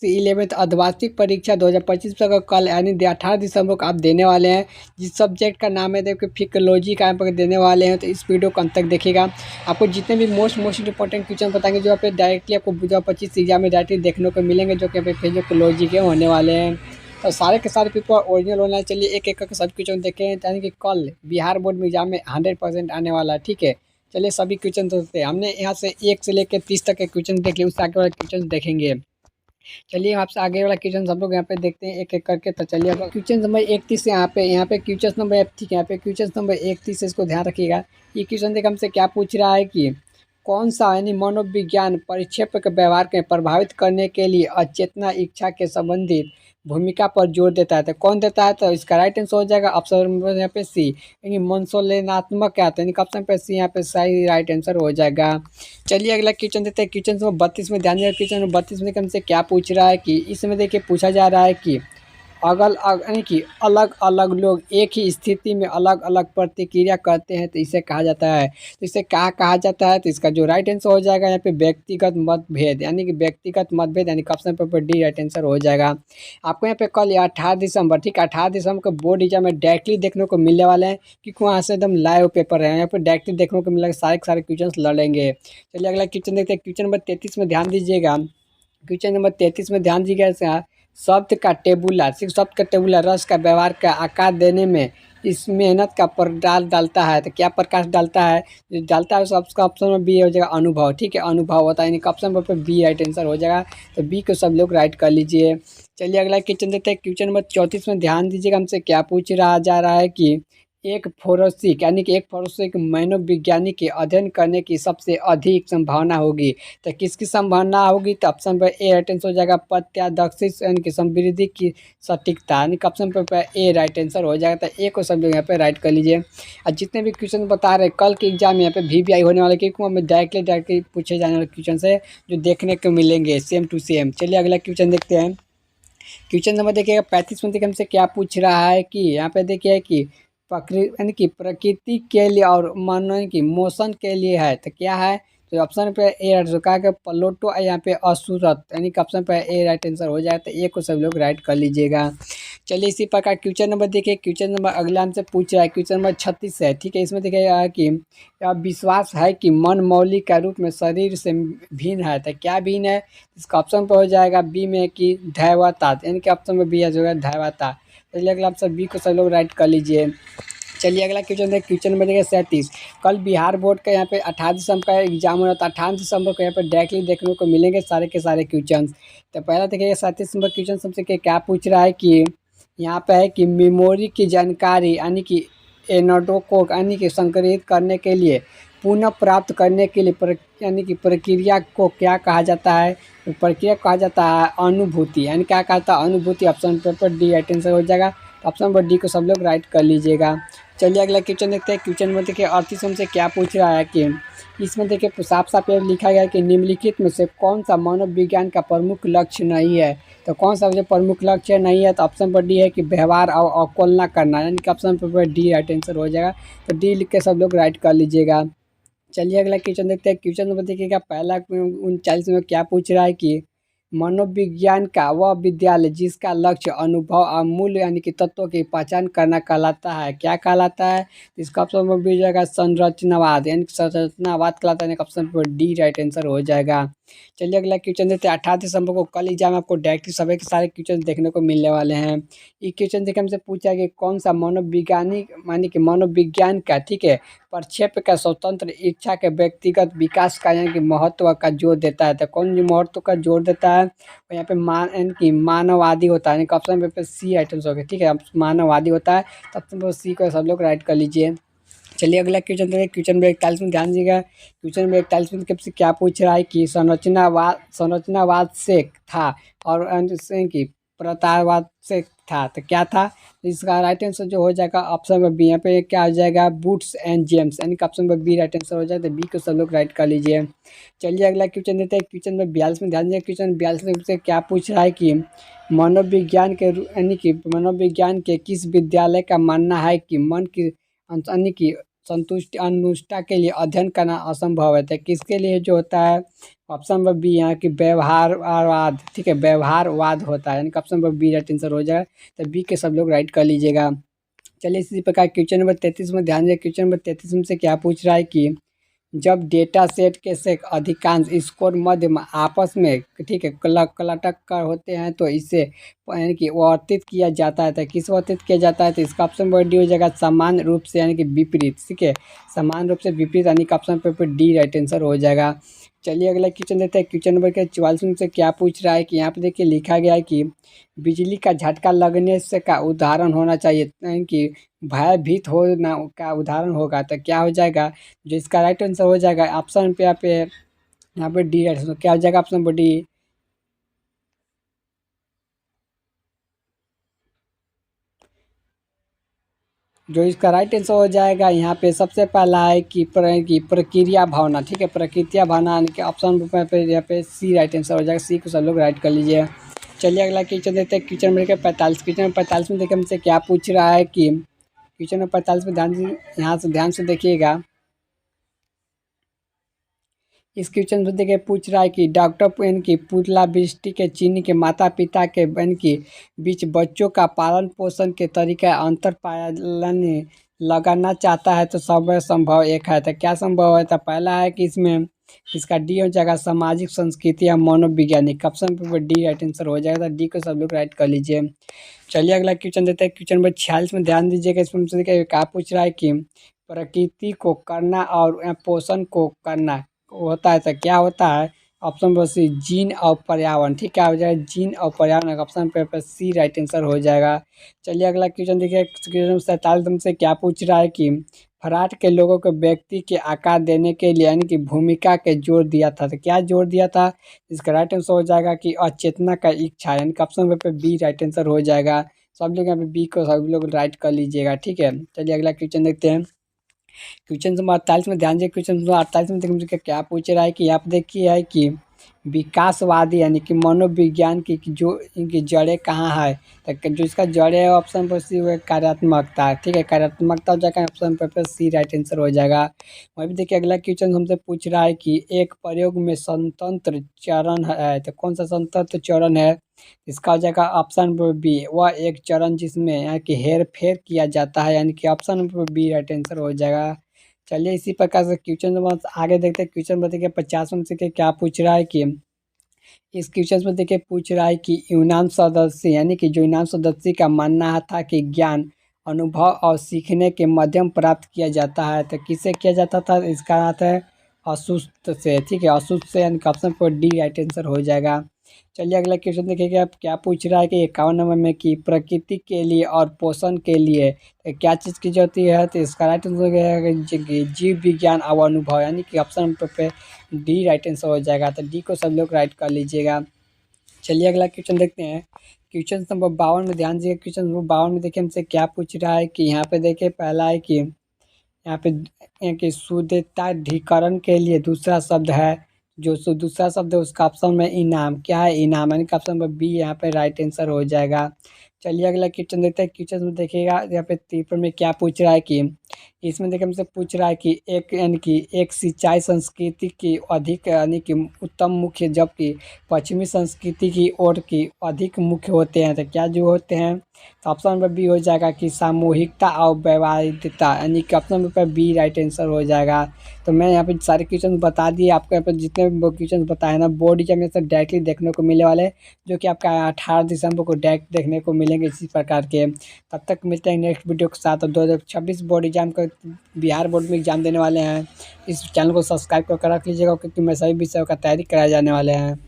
11th अर्धवार्षिक परीक्षा 2025 का कल यानी 18 दिसंबर को आप देने वाले हैं। जिस सब्जेक्ट का नाम है देखिए फिजियोलॉजी का आप देने वाले हैं, तो इस वीडियो को अंत तक देखिएगा। आपको जितने भी मोस्ट इंपॉर्टेंट क्वेश्चन बताएंगे जो आप डायरेक्टली आपको 2025 एग्जाम में डायरेक्टली देखने को मिलेंगे, जो कि फिजियोलॉजी के होने वाले हैं। तो सारे के सारे पेपर ओरिजिनल होना चाहिए, एक एक करके सब क्वेश्चन देखें, यानी कि कल बिहार बोर्ड में एग्जाम में 100% आने वाला है। ठीक है, चलिए सभी क्वेश्चन देखते हैं। हमने यहाँ से 1 से लेकर 30 तक के क्वेश्चन देख लिए, उससे आगे वाला क्वेश्चन देखेंगे। चलिए आपसे आगे वाला क्वेश्चन सब लोग यहाँ पे देखते हैं एक एक करके। तो चलिए क्वेश्चन नंबर 31 यहाँ पे क्वेश्चन नंबर, ठीक है, यहाँ पे क्वेश्चन नंबर 31 इसको ध्यान रखिएगा। ये क्वेश्चन देख हमसे क्या पूछ रहा है कि कौन सा यानी मनोविज्ञान परिक्षेप के व्यवहार के प्रभावित करने के लिए अचेतना इच्छा के संबंधित भूमिका पर जोर देता है। तो कौन देता है? तो इसका राइट आंसर हो जाएगा ऑप्शन यहाँ पे सी, यानी मनोसंवेदनात्मक क्या आता है, ऑप्शन पे सी यहाँ पे सही राइट आंसर हो जाएगा। चलिए अगला क्वेश्चन देते हैं। क्वेश्चन नंबर 32 में ध्यान दीजिए। क्वेश्चन नंबर 32 में हमसे क्या पूछ रहा है कि इसमें देखिए पूछा जा रहा है कि यानी कि अलग अलग लोग एक ही स्थिति में अलग अलग प्रतिक्रिया करते हैं, तो इसे कहा जाता है। तो इसे क्या कहा जाता है? तो इसका जो राइट आंसर हो जाएगा यहाँ पे व्यक्तिगत मतभेद, यानी कि व्यक्तिगत मतभेद, यानी ऑप्शन पर डी राइट आंसर हो जाएगा। आपको यहाँ पे कल 18 दिसंबर, ठीक है, 18 दिसंबर को बोर्ड एग्जाम में डायरेक्टली देखने को मिलने वाले हैं, क्योंकि वहाँ से एकदम लाइव पेपर है, यहाँ पे डायरेक्टली देखने को मिलेगा, सारे के सारे क्वेश्चन लड़ेंगे। चलिए अगला क्वेश्चन देखते हैं। क्वेश्चन नंबर 33 में ध्यान दीजिएगा। क्वेश्चन नंबर 33 में ध्यान दीजिएगा। शब्द का टेबुलर, सिर्फ शब्द का टेबुलर रस का व्यवहार का आकार देने में इस मेहनत का डालता है, तो क्या प्रकाश डालता है? जो डालता है उसका ऑप्शन में बी हो जाएगा अनुभव। ठीक है, अनुभव होता है, यानी ऑप्शन पर बी राइट आंसर हो जाएगा। तो बी को सब लोग राइट कर लीजिए। चलिए अगला क्वेश्चन देखते हैं। क्वेश्चन नंबर 34 में ध्यान दीजिएगा। हमसे क्या पूछ रहा जा रहा है कि एक फोरेंसिक यानी कि एक फोरेंसिक मनोविज्ञानी के अध्ययन करने की सबसे अधिक संभावना होगी, तो किसकी संभावना होगी? तो ऑप्शन पर ए राइट आंसर हो जाएगा प्रत्यादर्शी यानी कि समृद्धि की सटीकता, यानी ऑप्शन पर ए राइट आंसर हो जाएगा। तो ए को सब लोग यहाँ पे राइट कर लीजिए। और जितने भी क्वेश्चन बता रहे कल के एग्जाम में यहाँ पे VVI होने वाले, क्योंकि हमें डायरेक्टली पूछे जाने वाले क्वेश्चन से जो देखने को मिलेंगे सेम टू सेम। चलिए अगला क्वेश्चन देखते हैं। क्वेश्चन नंबर देखिएगा 35 में देखिए हमसे क्या पूछ रहा है कि यहाँ पे देखिए कि यानी कि प्रकृति के लिए और मानो कि मोशन के लिए है, तो क्या है? तो ऑप्शन पे ए राइट कहा कि प्लूटो, यहाँ पे असुरत, यानी कि ऑप्शन पे ए राइट आंसर हो जाए। तो ए को सब लोग राइट कर लीजिएगा। चलिए इसी प्रकार क्वेश्चन नंबर देखिए। क्वेश्चन नंबर अगला हमसे पूछ रहा है, क्वेश्चन नंबर 36 है। ठीक है, इसमें देखिएगा कि विश्वास है कि मन मौलिक का रूप में शरीर से भिन्न है, तो क्या भिन्न है? इसका ऑप्शन पर हो जाएगा बी में कि दैवता, यानी कि ऑप्शन में बी आ जाएगा दैवता। चलिए अगला ऑप्शन बी को सब लोग राइट कर लीजिए। चलिए अगला क्वेश्चन है। क्वेश्चन नंबर देखिए 37। कल बिहार बोर्ड का यहाँ पे 18 दिसंबर का एग्जाम हो रहा था। 18 दिसंबर को यहाँ पे डायरेक्टली देखने को मिलेंगे सारे के सारे क्वेश्चन। तो पहला देखिए 37 नंबर क्वेश्चन सबसे क्या पूछ रहा है कि यहाँ पे है कि मेमोरी की जानकारी यानी कि एनोडो को यानी कि संग्रहित करने के लिए पुनः प्राप्त करने के लिए यानी कि प्रक्रिया को क्या कहा जाता है? तो प्रक्रिया कहा जाता है अनुभूति, यानी क्या कहता है? अनुभूति। ऑप्शन पर डी राइट आंसर हो जाएगा। ऑप्शन पर डी को सब लोग राइट कर लीजिएगा। चलिए अगला क्वेश्चन देखते हैं। क्वेश्चन में देखिए 38 हमसे क्या पूछ रहा है कि इसमें देखिए साफ साफ ये लिखा गया है कि निम्नलिखित में से कौन सा मनोविज्ञान का प्रमुख लक्ष्य नहीं है? तो कौन सा जो प्रमुख लक्ष्य नहीं है? तो ऑप्शन पर डी है कि व्यवहार और अवकलना करना, यानी कि ऑप्शन पर डी राइट आंसर हो जाएगा। तो डी लिख के सब लोग राइट कर लीजिएगा। चलिए अगला क्वेश्चन देखते हैं। क्वेश्चन नंबर देखिएगा पहला 39 में क्या पूछ रहा है कि मनोविज्ञान का वह विद्यालय जिसका लक्ष्य अनुभव और मूल्य यानी कि तत्वों की पहचान करना कहलाता है, क्या कहलाता है? इसका ऑप्शन में भी जाएगा संरचनावाद, यानी कि संरचनावाद कहलाता है, ऑप्शन पर डी राइट आंसर हो जाएगा। चलिए अगला क्वेश्चन देखते हैं। 18 दिसंबर को कल एग्जाम आपको डायरेक्टली सभी के सारे क्वेश्चन देखने को मिलने वाले हैं। ये क्वेश्चन देखिए हमसे पूछा कि कौन सा मनोवैज्ञानिक यानी कि मनोविज्ञान का, ठीक है, प्रक्षेप का स्वतंत्र इच्छा के व्यक्तिगत विकास का यानी कि महत्व का जोर देता है। तो कौन जो महत्व का जोर देता है? और यहाँ पे यानी कि मानववादी होता है, ऑप्शन पे सी आइटम्स हो गए। ठीक है, मानववादी होता है, तो ऑप्शन पर सी को सब लोग राइट कर लीजिए। चलिए अगला क्वेश्चन देखिए। क्वेश्चन नंबर 41 में ध्यान दीजिएगा। क्वेश्चन नंबर 41 में सबसे क्या पूछ रहा है कि संरचनावाद से था और कि प्रतारवाद से था, तो क्या था? तो इसका राइट आंसर जो हो जाएगा ऑप्शन में बी, यहाँ पे क्या हो जाएगा बूट्स एंड जेम्स, यानी कि ऑप्शन में बी राइट आंसर हो जाए। तो बी को सब लोग राइट कर लीजिए। चलिए अगला क्वेश्चन देते हैं। क्वेश्चन नंबर 42 में ध्यान दीजिए। क्वेश्चन 42 में से क्या पूछ रहा है कि मनोविज्ञान के यानी कि मनोविज्ञान के किस विद्यालय का मानना है कि मन की यानी कि संतुष्टि अनुष्ठा के लिए अध्ययन करना असंभव है। तो किसके लिए जो होता है, ऑप्शन नंबर बी यहाँ की व्यवहारवाद, ठीक है, व्यवहारवाद होता है, यानी कि option number B right answer हो जाएगा। तो बी के सब लोग राइट कर लीजिएगा। चलिए इसी प्रकार क्वेश्चन नंबर 33 में ध्यान दिए। क्वेश्चन नंबर 33 में से क्या पूछ रहा है कि जब डेटा सेट के से अधिकांश स्कोर मध्य में आपस में, ठीक है, कलटक कर होते हैं तो इसे यानी कि वर्तित किया जाता है। तो किस वर्तित किया जाता है, तो इसका ऑप्शन नंबर डी हो जाएगा समान रूप से, यानी कि विपरीत, ठीक है, समान रूप से विपरीत, यानी कि ऑप्शन पर डी राइट आंसर हो जाएगा। चलिए अगला क्वेश्चन देते हैं। क्वेश्चन नंबर के 44 में से क्या पूछ रहा है कि यहाँ पे देखिए लिखा गया है कि बिजली का झटका लगने से का उदाहरण होना चाहिए, यानी कि भयभीत होना का उदाहरण होगा। तो क्या हो जाएगा, जो इसका राइट आंसर हो जाएगा ऑप्शन पे यहाँ पे डी राइट आंसर क्या हो जाएगा, ऑप्शन नंबर डी। जो इसका राइट आंसर हो जाएगा यहाँ पे सबसे पहला है कि प्रक्रिया भावना, ठीक है, प्रकृतिया भावना, यानी कि ऑप्शन पे यहाँ पे सी राइट आंसर हो जाएगा। सी को सब लोग राइट कर लीजिए। चलिए अगला क्वेश्चन देते हैं। Question number 45। क्वेश्चन नंबर 45 में देखिए हमसे क्या पूछ रहा है कि क्वेश्चन नंबर 45 में ध्यान से देखिएगा। इस क्वेश्चन में देखिए पूछ रहा है कि डॉक्टर पेन की पुतलावृष्टि के चीनी के माता पिता के बहन के बीच बच्चों का पालन पोषण के तरीका अंतर पालन लगाना चाहता है तो सब संभव एक है। तो क्या संभव है, तो पहला है कि इसमें इसका डी हो जाएगा सामाजिक संस्कृति या मनोवैज्ञानिक, ऑप्शन पर डी राइट आंसर हो जाएगा। तो डी को सब लोग राइट कर लीजिए। चलिए अगला क्वेश्चन देते हैं। क्वेश्चन नंबर 46 में ध्यान दीजिएगा। इसमें हमसे देखिए क्या पूछ रहा है कि प्रकृति को करना और पोषण को करना होता है। तो क्या होता है, ऑप्शन नंबर सी जीन और पर्यावरण, ठीक है, क्या हो जाएगा जीन और पर्यावरण, ऑप्शन पे सी राइट आंसर हो जाएगा। चलिए अगला क्वेश्चन देखिए। क्वेश्चन 47 से क्या पूछ रहा है कि फराट के लोगों को व्यक्ति के आकार देने के लिए यानी कि भूमिका के जोर दिया था। तो क्या जोर दिया था, इसका राइट आंसर हो जाएगा कि अचेतना का इच्छा, यानी कि ऑप्शन पे बी राइट आंसर हो जाएगा। सब लोग यहाँ पे बी को सब लोग राइट कर लीजिएगा, ठीक है। चलिए अगला क्वेश्चन देखते हैं। क्वेश्चन नंबर 48 में ध्यान दीजिए। क्वेश्चन नंबर 48 में देखिए मुझे क्या पूछ रहा है कि यहाँ पे देखिए है कि विकासवादी यानी कि मनोविज्ञान की जो इनकी जड़ें कहाँ है। तो जो इसका जड़ें है ऑप्शन पर सी वो कार्यात्मकता, ठीक है, कार्यात्मकता हो जाएगा, ऑप्शन पर सी राइट आंसर हो जाएगा। वहीं पे देखिए अगला क्वेश्चन हमसे पूछ रहा है कि एक प्रयोग में स्वतंत्र चरण है। तो कौन सा स्वतंत्र चरण है, इसका हो जाएगा ऑप्शन पर बी वह एक चरण जिसमें यानी कि हेर फेर किया जाता है, यानी कि ऑप्शन पर बी राइट आंसर हो जाएगा। चलिए इसी प्रकार से क्वेश्चन नंबर आगे देखते हैं। क्वेश्चन नंबर देखिए 50 में से क्या पूछ रहा है कि इस क्वेश्चन में देखिए पूछ रहा है कि यूनान सदस्य यानी कि जो यूनान सदस्य का मानना था कि ज्ञान अनुभव और सीखने के माध्यम प्राप्त किया जाता है। तो किससे किया जाता था, इसका अर्थ है असुस्त से, ठीक है, असुस्त से, यानी ऑप्शन पर डी राइट आंसर हो जाएगा। चलिए अगला क्वेश्चन देखिए आप क्या पूछ रहा है कि 51 नंबर में कि प्रकृति के लिए और पोषण के लिए क्या चीज़ की जरूरत है। तो इसका राइट आंसर है जीव विज्ञान और अनुभव, यानी कि ऑप्शन पे डी राइट आंसर हो जाएगा। तो डी को सब लोग राइट कर लीजिएगा। चलिए अगला क्वेश्चन देखते हैं। क्वेश्चन नंबर 52 में ध्यान दीजिए। क्वेश्चन नंबर 52 में देखिए हमसे क्या पूछ रहा है कि यहाँ पे देखिए पहला है कि यहाँ पे कि शुद्धताधिकरण के लिए दूसरा शब्द है, जो दूसरा शब्द है उसका ऑप्शन में इनाम, क्या है इनाम, यानी कि ऑप्शन नंबर बी यहाँ पे राइट आंसर हो जाएगा। चलिए अगला क्वेश्चन देखते हैं। क्वेश्चन में देखिएगा यहाँ पे 53 में क्या पूछ रहा है कि इसमें देखिए हमसे पूछ रहा है कि एक यानी कि एक सिंचाई संस्कृति की अधिक यानी कि उत्तम मुख्य जबकि पश्चिमी संस्कृति की ओर की अधिक मुख्य होते हैं। तो क्या जो होते हैं, तो ऑप्शन नंबर बी हो जाएगा कि सामूहिकता और वैवाहिकता, यानी कि option number B right answer हो जाएगा। तो मैं यहाँ पे सारे क्वेश्चन बता दिए आपको। यहाँ पे जितने भी क्वेश्चन बताए ना बोर्ड एग्जाम में से डायरेक्टली देखने को मिलने वाले हैं, जो कि आपका 18 दिसंबर को डायरेक्ट देखने को मिलेंगे इसी प्रकार के। तब तक मिलते हैं नेक्स्ट वीडियो के साथ। और 2026 बोर्ड एग्जाम का बिहार बोर्ड में एग्जाम देने वाले हैं। इस चैनल को सब्सक्राइब कर रख लीजिएगा क्योंकि मैं सभी विषयों का तैयारी कराए जाने वाले हैं।